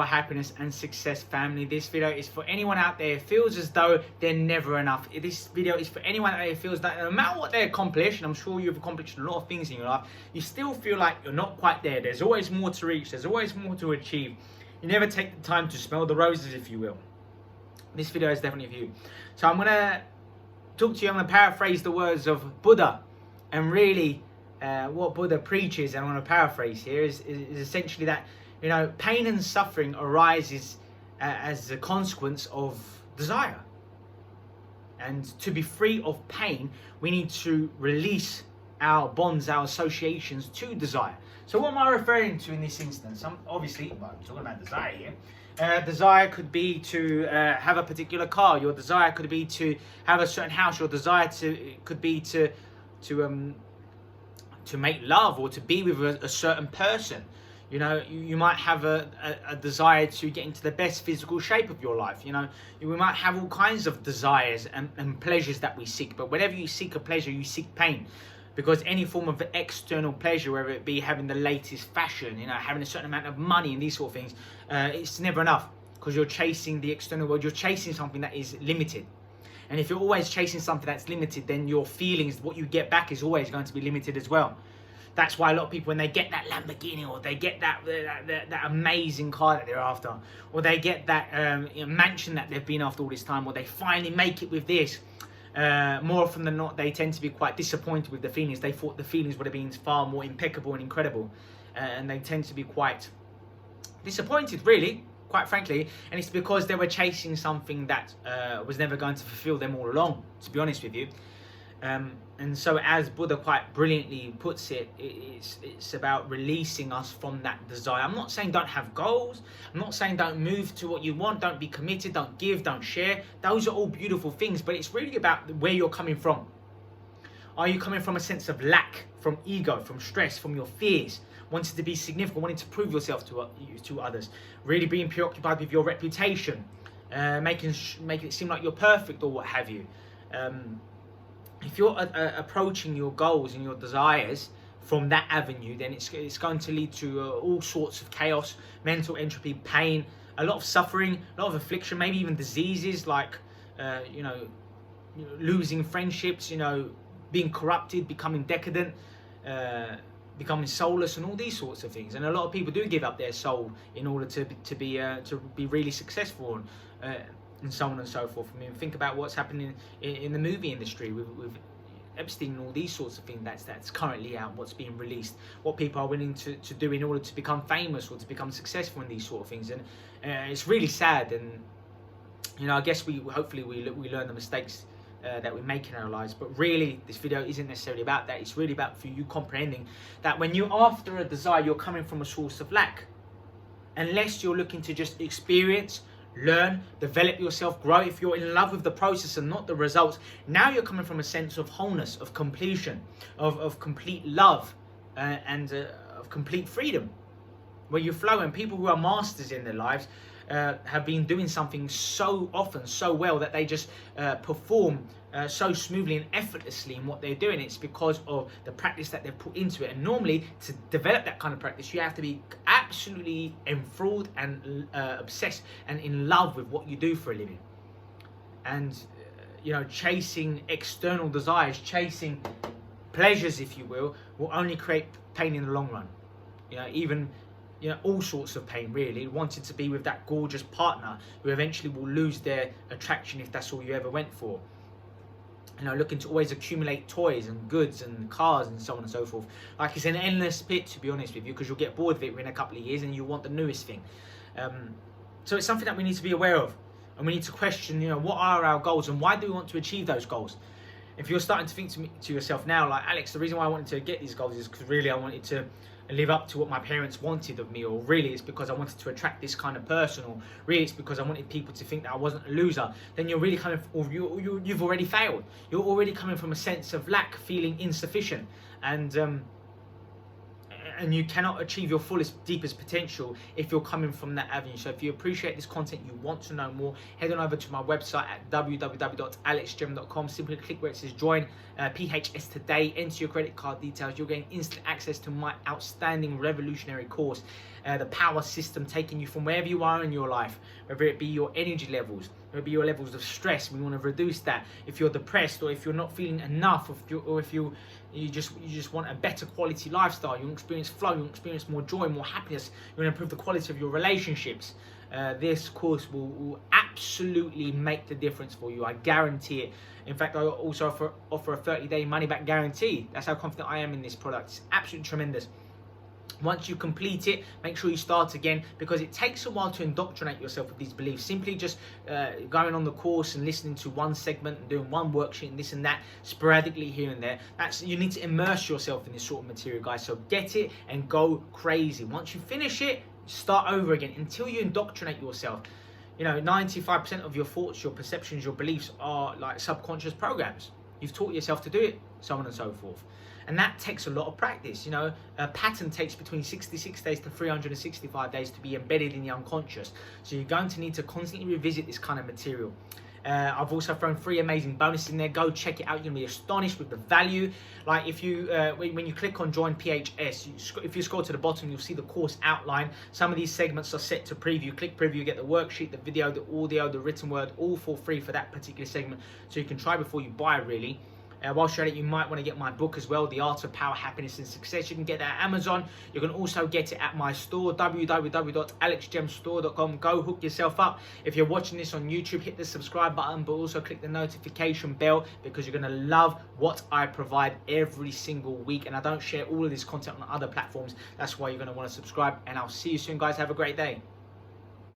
our happiness and success, family. This video is for anyone out there who feels as though they're never enough. This video is for anyone out there who feels that no matter what they accomplish, and I'm sure you've accomplished a lot of things in your life, you still feel like you're not quite there. There's always more to reach. There's always more to achieve. You never take the time to smell the roses, if you will. This video is definitely for you. So I'm going to talk to you. I'm going to paraphrase the words of Buddha. And really, what Buddha preaches, and I'm going to paraphrase here, is essentially that, you know, pain and suffering arises as a consequence of desire. And to be free of pain, we need to release our bonds, our associations to desire. So what am I referring to in this instance? I'm talking about desire here. Desire could be to have a particular car. Your desire could be to have a certain house. Your desire could be to make love or to be with a certain person. You know, you might have a desire to get into the best physical shape of your life. You know, we might have all kinds of desires and pleasures that we seek. But whenever you seek a pleasure, you seek pain. Because any form of external pleasure, whether it be having the latest fashion, you know, having a certain amount of money and these sort of things, it's never enough. Because you're chasing the external world. You're chasing something that is limited. And if you're always chasing something that's limited, then your feelings, what you get back is always going to be limited as well. That's why a lot of people, when they get that Lamborghini, or they get that amazing car that they're after, or they get that mansion that they've been after all this time, or they finally make it with this, more often than not, they tend to be quite disappointed with the feelings. They thought the feelings would have been far more impeccable and incredible, and they tend to be quite disappointed, really, quite frankly. And it's because they were chasing something that was never going to fulfill them all along, to be honest with you. And so, as Buddha quite brilliantly puts it, it's about releasing us from that desire. I'm not saying don't have goals. I'm not saying don't move to what you want. Don't be committed. Don't give. Don't share. Those are all beautiful things. But it's really about where you're coming from. Are you coming from a sense of lack, from ego, from stress, from your fears, wanting to be significant, wanting to prove yourself to others, really being preoccupied with your reputation, making it seem like you're perfect or what have you? If you're approaching your goals and your desires from that avenue, then it's going to lead to all sorts of chaos, mental entropy, pain, a lot of suffering, a lot of affliction, maybe even diseases like, losing friendships, being corrupted, becoming decadent, becoming soulless, and all these sorts of things. And a lot of people do give up their soul in order to be really successful. And so on and so forth. I mean, think about what's happening in the movie industry with Epstein and all these sorts of things that's currently out, what's being released, what people are willing to do in order to become famous or to become successful in these sort of things. And it's really sad. And I guess hopefully we learn the mistakes that we make in our lives. But really, this video isn't necessarily about that. It's really about for you comprehending that when you're after a desire, you're coming from a source of lack. Unless you're looking to just experience, learn, develop yourself, grow. If you're in love with the process and not the results, now you're coming from a sense of wholeness, of completion, of complete love, and of complete freedom, where you flow. And people who are masters in their lives have been doing something so often, so well, that they just perform so smoothly and effortlessly in what they're doing. It's because of the practice that they've put into it. And normally, to develop that kind of practice, you have to be absolutely enthralled and obsessed and in love with what you do for a living. And chasing external desires, chasing pleasures, if you will only create pain in the long run. All sorts of pain, really. Wanting to be with that gorgeous partner who eventually will lose their attraction if that's all you ever went for. Looking to always accumulate toys and goods and cars and so on and so forth. Like, it's an endless pit, to be honest with you, because you'll get bored of it within a couple of years and you want the newest thing. So it's something that we need to be aware of. And we need to question, what are our goals and why do we want to achieve those goals? If you're starting to think to yourself now, like, Alex, the reason why I wanted to get these goals is because really I wanted to live up to what my parents wanted of me, or really it's because I wanted to attract this kind of person, or really it's because I wanted people to think that I wasn't a loser, then you're really coming, or you've already failed. You're already coming from a sense of lack, feeling insufficient, and and you cannot achieve your fullest, deepest potential if you're coming from that avenue. So if you appreciate this content, you want to know more, head on over to my website at www.alexgem.com. Simply click where it says join PHS today, enter your credit card details. You'll gain instant access to my outstanding revolutionary course, the power system, taking you from wherever you are in your life, whether it be your energy levels, whether it be your levels of stress. We want to reduce that. If you're depressed, or if you're not feeling enough, or if you just want a better quality lifestyle, you want to experience flow, you want to experience more joy, more happiness, you want to improve the quality of your relationships, this course will absolutely make the difference for you. I guarantee it. In fact, I also offer a 30-day money-back guarantee. That's how confident I am in this product. It's absolutely tremendous. Once you complete it, make sure you start again, because it takes a while to indoctrinate yourself with these beliefs. Simply just going on the course and listening to one segment and doing one worksheet and this and that sporadically here and there, you need to immerse yourself in this sort of material, guys. So get it and go crazy. Once you finish it, start over again until you indoctrinate yourself. 95% of your thoughts, your perceptions, your beliefs are like subconscious programs. You've taught yourself to do it, so on and so forth. And that takes a lot of practice. A pattern takes between 66 days to 365 days to be embedded in the unconscious. So you're going to need to constantly revisit this kind of material. I've also thrown 3 amazing bonuses in there. Go check it out. You're going to be astonished with the value. Like if you, when you click on Join PHS, if you scroll to the bottom, you'll see the course outline. Some of these segments are set to preview. Click preview, get the worksheet, the video, the audio, the written word, all for free for that particular segment. So you can try before you buy, really. Whilst you're at it, you might want to get my book as well, The Art of Power, Happiness and Success. You can get that at Amazon. You can also get it at my store, www.alexgemstore.com. Go hook yourself up. If you're watching this on YouTube, hit the subscribe button, but also click the notification bell, because you're going to love what I provide every single week. And I don't share all of this content on other platforms. That's why you're going to want to subscribe. And I'll see you soon, guys. Have a great day.